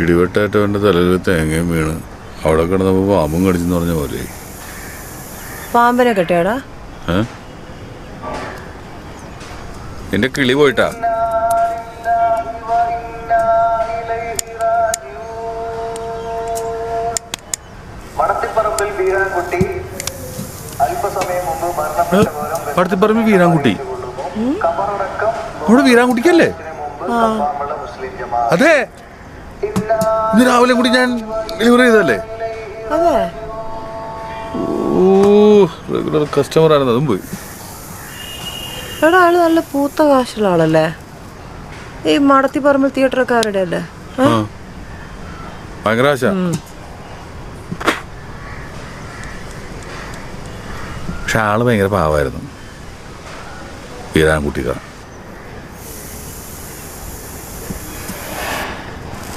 ഇടിവെട്ടേറ്റവൻ്റെ തലയിൽ തേങ്ങയും വീണ് അവിടെ കിടന്നപ്പോൾ പാമ്പും കടിച്ചെന്ന് പറഞ്ഞ പോലെ. പാമ്പിനെ കെട്ടിയാടാ? എന്റെ കിളി പോയിട്ടാ. മടത്തിപ്പറമ്പിൽ വീരാൻകുട്ടി, അവിടെ വീരാൻകുട്ടിക്കല്ലേ? അതെ, ഇന്ന് രാവിലെ കൂടി ഞാൻ ഡെലിവറി ചെയ്തല്ലേ. ഓ, റെഗുലർ കസ്റ്റമർ ആയിരുന്നു, അതും പോയി. എടാ, ആള് നല്ല പൂത്ത കാശുള്ള ആളല്ലേ? ഈ മടത്തിപ്പറമ്പിൽ തിയേറ്റർക്കാരുടെ അല്ലേ? ഭയങ്കര ആശ. പക്ഷെ ആള് ഭയങ്കര പാവായിരുന്നു വീരാൻകുട്ടിക്കാർ.